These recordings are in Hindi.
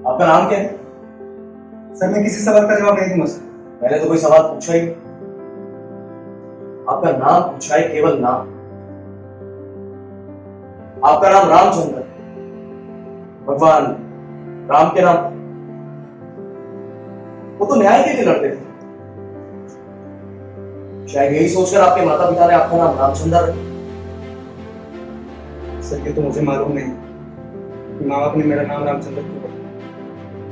आपका नाम क्या है? सर मैं किसी सवाल का जवाब नहीं दूंगा सर। मैंने तो कोई सवाल पूछा ही नहीं। आपका नाम पूछा है, केवल नाम। आपका नाम रामचंद्र, भगवान राम के नाम। वो तो न्याय के लिए लड़ते थे। शायद यही सोचकर आपके माता पिता ने आपका नाम रामचंद्र रखा। सर ये तो मुझे मालूम नहीं कि माँ बाप ने मेरा नाम रामचंद्र क्यों रखा,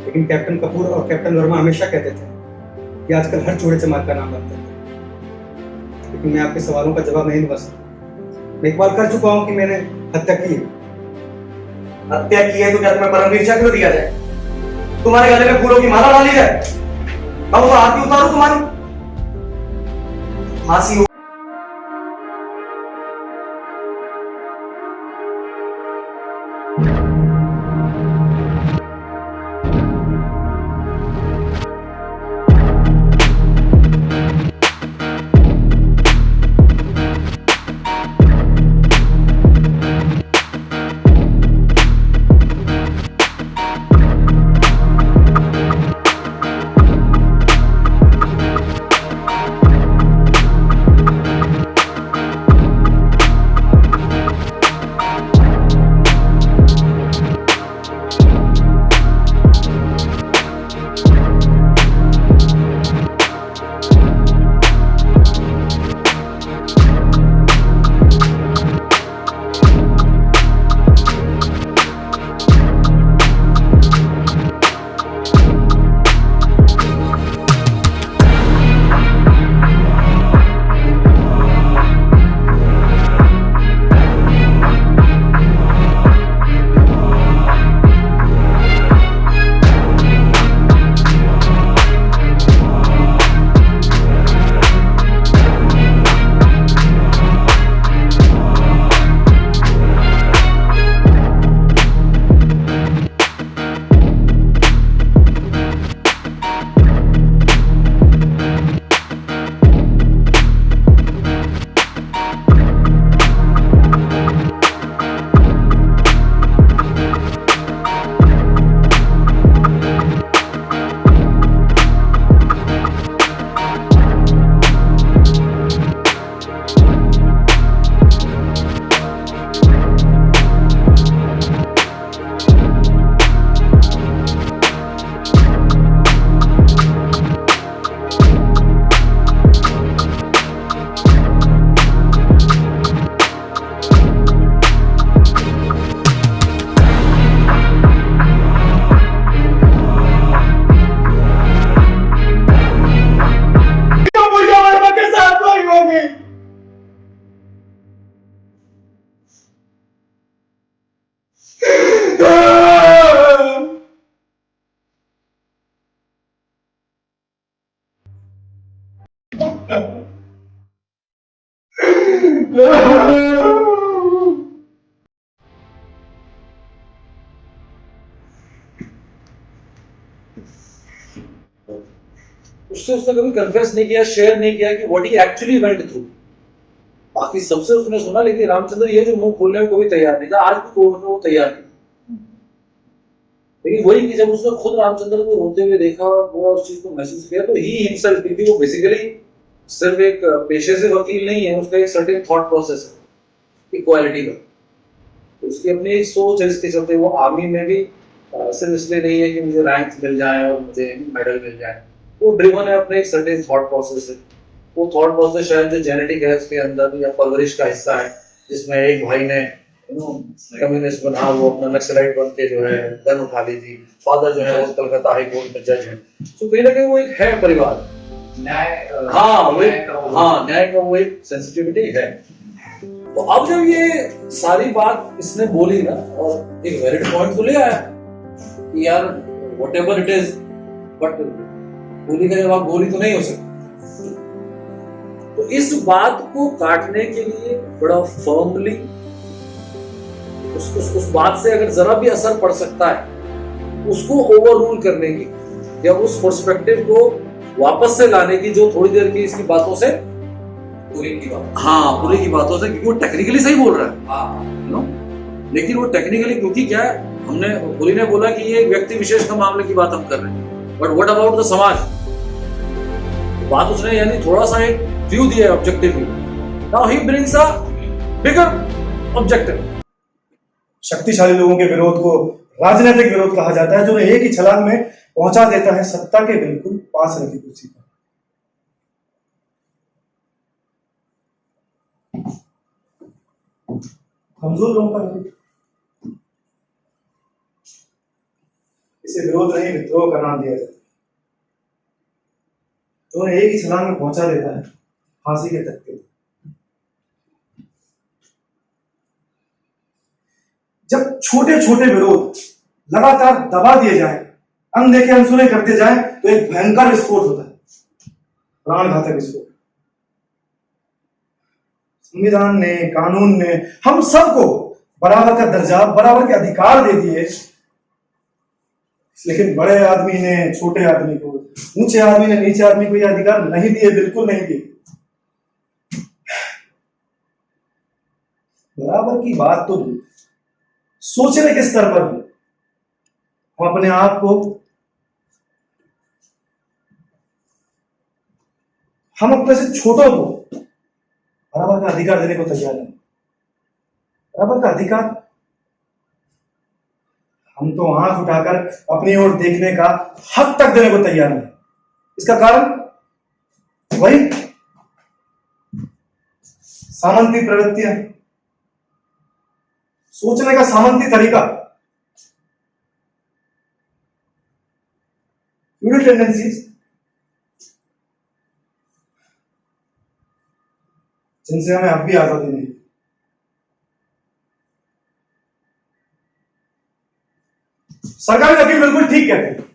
लेकिन कैप्टन कपूर और कैप्टन वर्मा हमेशा कहते थे कि आजकल हर चूड़े चमार का नाम रखते थे। लेकिन मैं आपके सवालों का जवाब नहीं दूंगा सर। मैं इकबाल कर चुका हूँ कि मैंने हत्या की है। हत्या की है तो क्या तुम्हें परमवीर चक्र दिया जाए? तुम्हारे गले में फूलों की माला डाली जाए? मैं वो आरती उतारू तुम्हारी? फांसी हो। उसने कभी कन्फेस नहीं किया, शेयर नहीं किया कि what he actually went through. बाकी सबसे उसने सुना, लेकिन रामचंद्र ये जो मुंह खोलने में कोई तैयार नहीं था, आज भी तोड़ने को तैयार नहीं। लेकिन वही कि जब उसने खुद रामचंद्र को रोते हुए देखा, वो उस चीज को महसूस किया, तो ही हिमसेल्फ, क्योंकि वो बेसिकली सिर्फ एक पेशे से वकील नहीं है, उसका एक सर्टेन थॉट प्रोसेस है इक्वालिटी का। तो उसकी अपनी एक सोच है, इसके चलते वो आर्मी में भी सिर्फ इसलिए नहीं है कि मुझे रैंक मिल जाए और मुझे मेडल मिल जाए। वो ड्रिवन है अपने एक सर्टेन थॉट प्रोसेस से। वो थॉट प्रोसेस शायद जो जेनेटिक है उसके अंदर या परवरिश का हिस्सा है, जिसमें एक भाई ने कम्युनिस्ट बना, वो अपना नक्सलाइट बन के जो है गन उठा ली थी। फादर जो है वो कलकत्ता हाई कोर्ट में जज है। तो कहीं ना कहीं वो एक है परिवार, न्याय, न्याय का वो एक सेंसिटिविटी है। तो अब जब ये सारी बात इसने बोली ना, और एक वैलिड पॉइंट तो ले आया कि यार व्हाटएवर इट इज, बट गोली का जवाब गोली तो नहीं हो सकती। तो इस बात को काटने के लिए बड़ा फर्मली उस बात से अगर जरा भी असर पड़ सकता है, उसको ओवर रूल करने की या उस पर्सपेक्टिव को वापस से लाने की, जो थोड़ी देर की इसकी बातों से पूरी की बातों से, क्योंकि वो टेक्निकली सही बोल रहा है, लेकिन वो टेक्निकली, क्योंकि क्या है, हमने पुरी ने बोला कि ये एक व्यक्ति विशेष का मामले की बात हम कर रहे हैं, बट व्हाट अबाउट द समाज? बात उसने यानी थोड़ा सा एक व्यू दिया objective view. Now he brings a bigger objective. शक्तिशाली लोगों के विरोध को राजनीतिक विरोध कहा जाता है, जो एक ही छलांग में पहुंचा देता है सत्ता के बिल्कुल पास रखी कुर्सी पर। कमजोर लोगों का विरोध, इसे विरोध नहीं विद्रोह का नाम दिया जाता है, जो एक ही छलांग में पहुंचा देता है फांसी के तख्ते। जब छोटे छोटे विरोध लगातार दबा दिए जाएं, अनदेखे अनसुने कर दिए जाएं, तो एक भयंकर विस्फोट होता है, प्राण घातक विस्फोट। संविधान ने, कानून ने हम सबको बराबर का दर्जा, बराबर के अधिकार दे दिए, लेकिन बड़े आदमी ने छोटे आदमी को, ऊंचे आदमी ने नीचे आदमी को यह अधिकार नहीं दिए, बिल्कुल नहीं दिए। बराबर की बात तो सोचने के स्तर पर हम अपने आप को, हम अपने से छोटों को बराबर का अधिकार देने को तैयार नहीं। बराबर का अधिकार, हम तो आंख उठाकर अपनी ओर देखने का हक तक देने को तैयार नहीं। इसका कारण वही सामंती प्रवृत्तियां, सोचने का सामंती तरीका, फ्यूडल टेंडेंसीज, जिनसे हमें अब भी आजादी नहीं। सरकारी वकील बिल्कुल ठीक कहते हैं,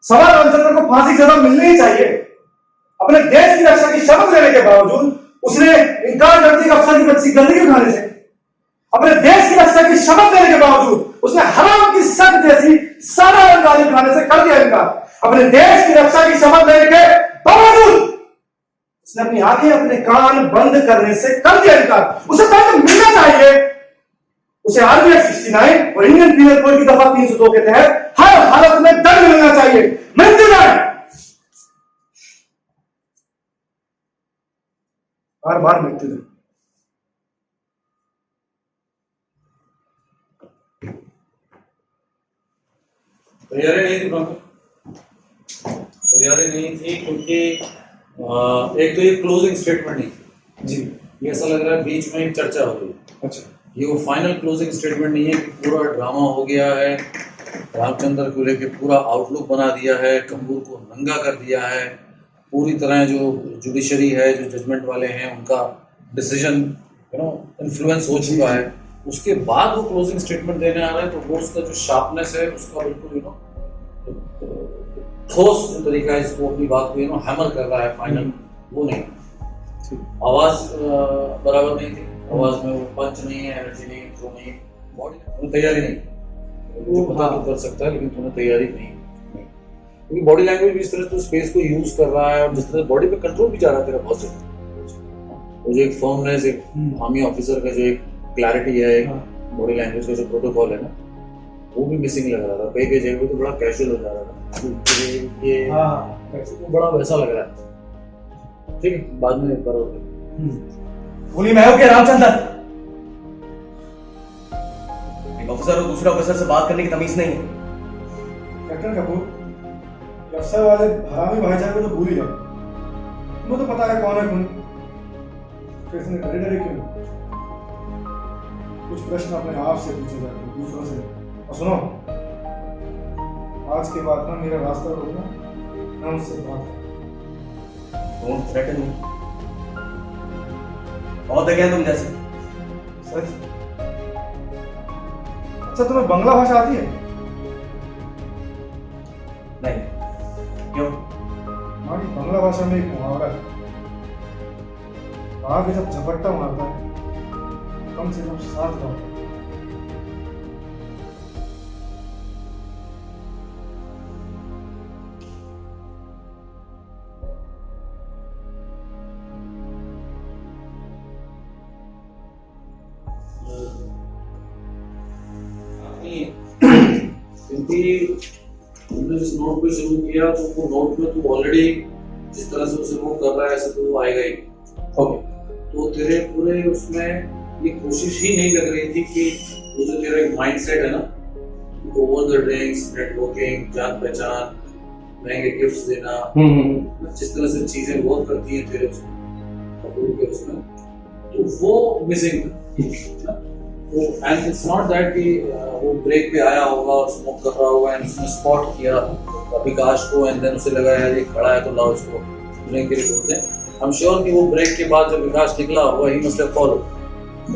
सवाल रामचंद्र को फांसी की सजा मिलनी ही चाहिए। अपने देश की रक्षा की शपथ लेने के बावजूद उसने इनकार कर दिया अफसर की बच्ची गंदगी उठाने से। अपने देश की रक्षा की शपथ लेने के बावजूद उसने हराम की सख्त जैसी सारा रंगबाजी उठाने से कर दिया इनकार। अपने देश की रक्षा की शपथ लेने के बावजूद उसने अपनी आंखें, अपने कान बंद करने से कर दिया इनकार। उसे दंड मिलना चाहिए। उसे आर्टिकल 69 और इंडियन पीनल कोड की दफा 302 के तहत हर हालत में दंड मिलना चाहिए, मृत्यु दंड, बार बार मृत्यु दंड। तैयारी नहीं थी तैयारी नहीं थी क्योंकि एक तो ये क्लोजिंग स्टेटमेंट नहीं थी जी, ये ऐसा लग रहा है बीच में एक चर्चा हो गई। अच्छा, ये वो फाइनल क्लोजिंग स्टेटमेंट नहीं है कि पूरा ड्रामा हो गया है, रामचंद्र को लेके पूरा आउटलुक बना दिया है, कपूर को नंगा कर दिया है, पूरी तरह जो जुडिशरी है, जो जजमेंट वाले हैं, उनका डिसीजन इन्फ्लुएंस हो चुका है। उसके बाद वो क्लोजिंग स्टेटमेंट देने आ रहा है, तो वो उसका जो शार्पनेस है उसका बिल्कुल ठोस तरीका है, इसको अपनी बात को हैमर कर रहा है फाइनल, वो नहीं। आवाज बराबर नहीं थी, आवाज में वो पंच नहीं है, एनर्जी नहीं, थ्रो नहीं, बॉडी तैयारी नहीं। वो पता तो कर सकता है लेकिन तुम्हें तैयारी नहीं, क्योंकि बॉडी लैंग्वेज भी इस तरह से स्पेस को यूज कर रहा है और जिस तरह बॉडी पे कंट्रोल भी जा रहा है तेरा बहुत ज्यादा। वो जो एक फर्मनेस, एक आर्मी ऑफिसर का जो एक क्लैरिटी है, एक बॉडी लैंग्वेज का जो प्रोटोकॉल है ना, वो भी मिसिंग लग रहा था। कई जगह पे तो बड़ा कैजुअल हो जा रहा था, ये बड़ा वैसा लग रहा है। ठीक है, बाद में करो। गोली मैं हूं क्या रामचंद्र? एक ऑफिसर और दूसरे ऑफिसर से बात करने की तमीज नहीं है। कैप्टन कपूर, अफसर वाले हरामी भाईचारे को तो भूल ही जाओ। तुम्हें तो पता है कौन है कौन, फिर इसने डरे डरे क्यों? कुछ प्रश्न अपने आप से पूछे जाते हैं, दूसरों से। और सुनो, आज के बाद ना मेरा रास्ता रोकना, ना मुझसे बात करना। डोंट थ्रेटन मी। बहुत देखे हैं तुम जैसे। सच? अच्छा, तुम्हें बंगला भाषा आती है? नहीं, क्यों? हमारी बंगला भाषा में एक मुहावरा है, आगे जब झपट्टा मारता है कम से कम 7 बार। क्योंकि हमने जिस नोट पे शुरू किया तो वो नोट में तू ऑलरेडी जिस तरह से उसे मूव कर रहा है ऐसे तो वो आएगा ही। ओके तो तेरे पूरे उसमें ये कोशिश ही नहीं लग रही थी कि वो जो तेरा एक माइंडसेट है ना, ओवर द ड्रिंक्स, नेटवर्किंग, जान पहचान, महंगे गिफ्ट्स देना, जिस तरह से चीजें वर्क करती हैं तेरे उसमें कपूर के उसमें, तो वो मिसिंग था। वो एंड इट्स नॉट दैट कि वो ब्रेक पे आया होगा और स्मोक कर रहा होगा एंड उसने स्पॉट किया विकास को एंड देन उसे लगा यार ये खड़ा है तो लाओ इसको लेने के लिए छोड़ दें। आई एम श्योर कि वो ब्रेक के बाद जब विकास निकला होगा he must have follow.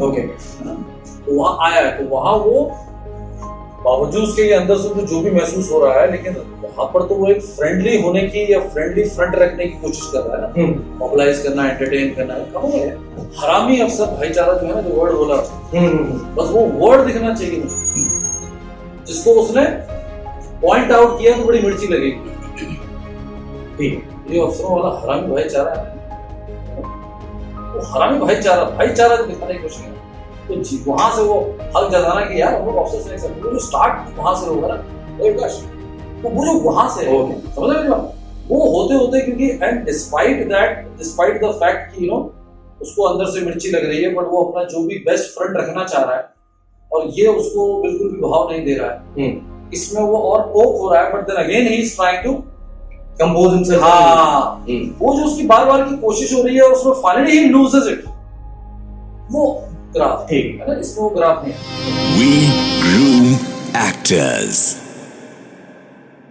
Okay, तो वहाँ आया है, तो वहाँ वो बावजूद उसके ये अंदर से तो जो भी महसूस हो रहा है, लेकिन वहां पर तो वो एक फ्रेंडली होने की या फ्रेंडली फ्रंट रखने की कोशिश कर रहा है ना, मोबिलाइज करना, एंटरटेन करना है। कहो हरामी अफसर भाईचारा जो है ना, जो वर्ड बोला बस वो वर्ड दिखना चाहिए मुझे, जिसको उसने पॉइंट आउट किया तो बड़ी मिर्ची लगेगी। ठीक, ये अफसरों वाला हरामी भाईचारा है, वो हरामी भाईचारा जो दिखाने की कोशिश की तो वहां से वो हल जलाना कि यार हम लोग ऑफिसर्स नहीं सकते, वो जो स्टार्ट वहां से होगा ना तो वो जो वहां से समझ रहे हो वो होते क्योंकि एंड डिस्पाइट द फैक्ट कि यू नो उसको अंदर से मिर्ची लग रही है, बट वो अपना जो भी बेस्ट फ्रंट रखना चाह रहा है और ये उसको बिल्कुल भी भाव नहीं दे रहा है। इसमें वो और पोक हो रहा है, but then again he is trying to compose himself. हाँ, वो जो उसकी बार-बार की कोशिश हो रही है उसमें फाइनली ही लूजेस इट, वो ग्राफ ठीक है ना, इसमें वो ग्राफ नहीं है। We groom actors.